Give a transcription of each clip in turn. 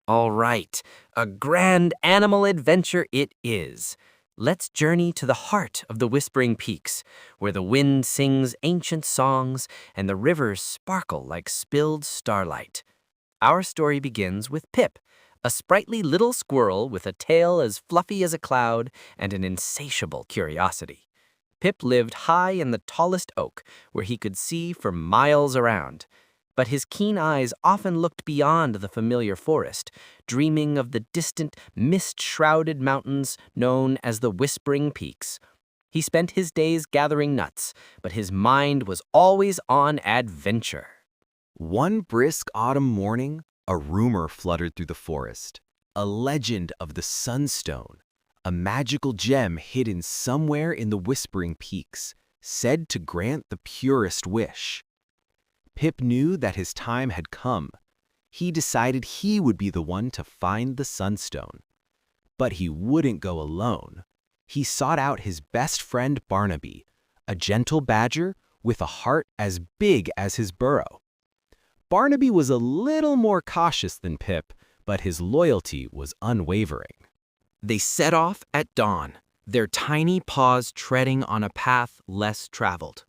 All right, a grand animal adventure it is. Let's journey to the heart of the Whispering Peaks, where the wind sings ancient songs and the rivers sparkle like spilled starlight. Our story begins with Pip, a sprightly little squirrel with a tail as fluffy as a cloud and an insatiable curiosity. Pip lived high in the tallest oak, where he could see for miles around. But his keen eyes often looked beyond the familiar forest, dreaming of the distant, mist-shrouded mountains known as the Whispering Peaks. He spent his days gathering nuts, but his mind was always on adventure. One brisk autumn morning, a rumor fluttered through the forest. A legend of the Sunstone, a magical gem hidden somewhere in the Whispering Peaks, said to grant the purest wish. Pip knew that his time had come. He decided he would be the one to find the Sunstone. But he wouldn't go alone. He sought out his best friend Barnaby, a gentle badger with a heart as big as his burrow. Barnaby was a little more cautious than Pip, but his loyalty was unwavering. They set off at dawn, their tiny paws treading on a path less traveled.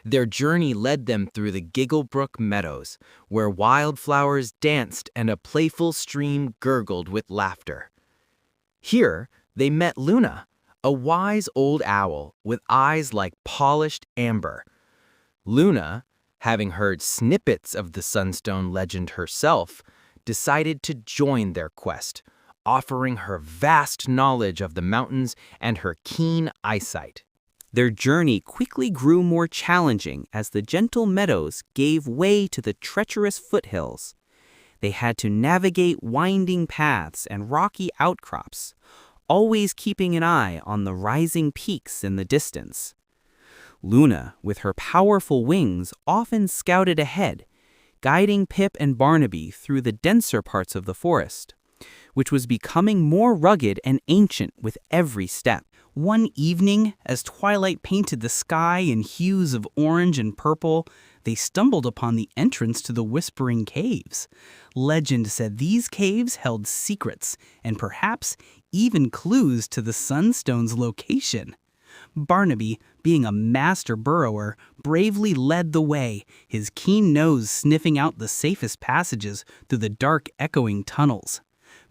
Their journey led them through the Gigglebrook meadows, where wildflowers danced and a playful stream gurgled with laughter. Here, they met Luna, a wise old owl with eyes like polished amber. Luna, having heard snippets of the Sunstone legend herself, decided to join their quest, offering her vast knowledge of the mountains and her keen eyesight. Their journey quickly grew more challenging as the gentle meadows gave way to the treacherous foothills. They had to navigate winding paths and rocky outcrops, always keeping an eye on the rising peaks in the distance. Luna, with her powerful wings, often scouted ahead, guiding Pip and Barnaby through the denser parts of the forest, which was becoming more rugged and ancient with every step. One evening, as twilight painted the sky in hues of orange and purple, they stumbled upon the entrance to the Whispering Caves. Legend said these caves held secrets and perhaps even clues to the Sunstone's location. Barnaby, being a master burrower, bravely led the way, his keen nose sniffing out the safest passages through the dark, echoing tunnels.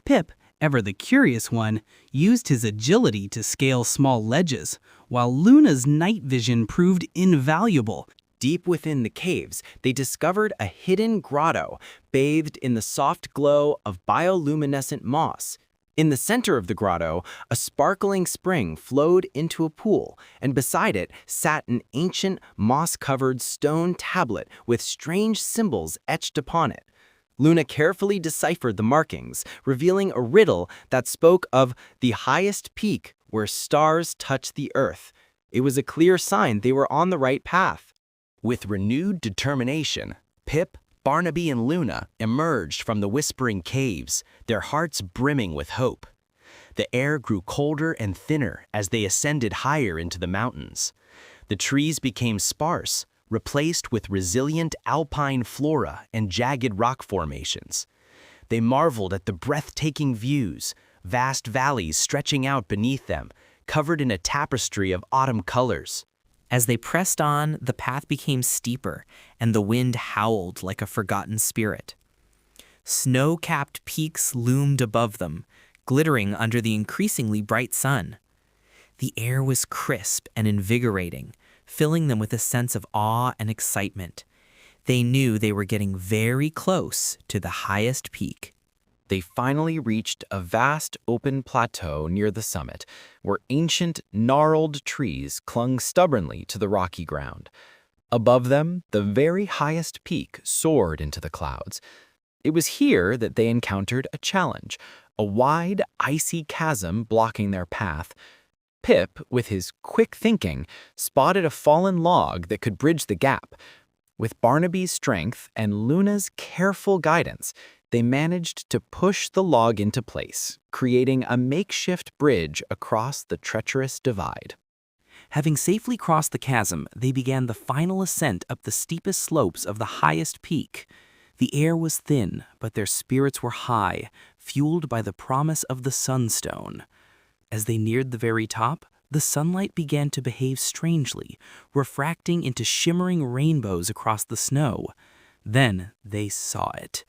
Pip, ever the curious one, used his agility to scale small ledges, while Luna's night vision proved invaluable. Deep within the caves, they discovered a hidden grotto bathed in the soft glow of bioluminescent moss. In the center of the grotto, a sparkling spring flowed into a pool, and beside it sat an ancient, moss-covered stone tablet with strange symbols etched upon it. Luna carefully deciphered the markings, revealing a riddle that spoke of the highest peak where stars touch the earth. It was a clear sign they were on the right path. With renewed determination, Pip, Barnaby, and Luna emerged from the Whispering Caves, their hearts brimming with hope. The air grew colder and thinner as they ascended higher into the mountains. The trees became sparse, replaced with resilient alpine flora and jagged rock formations. They marveled at the breathtaking views, vast valleys stretching out beneath them, covered in a tapestry of autumn colors. As they pressed on, the path became steeper, and the wind howled like a forgotten spirit. Snow-capped peaks loomed above them, glittering under the increasingly bright sun. The air was crisp and invigorating, filling them with a sense of awe and excitement. They knew they were getting very close to the highest peak. They finally reached a vast open plateau near the summit, where ancient, gnarled trees clung stubbornly to the rocky ground. Above them, the very highest peak soared into the clouds. It was here that they encountered a challenge, a wide, icy chasm blocking their path. Pip, with his quick thinking, spotted a fallen log that could bridge the gap. With Barnaby's strength and Luna's careful guidance, they managed to push the log into place, creating a makeshift bridge across the treacherous divide. Having safely crossed the chasm, they began the final ascent up the steepest slopes of the highest peak. The air was thin, but their spirits were high, fueled by the promise of the Sunstone. As they neared the very top, the sunlight began to behave strangely, refracting into shimmering rainbows across the snow. Then they saw it.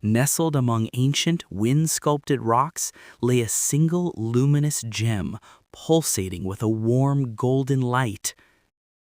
Nestled among ancient, wind-sculpted rocks lay a single luminous gem, pulsating with a warm golden light.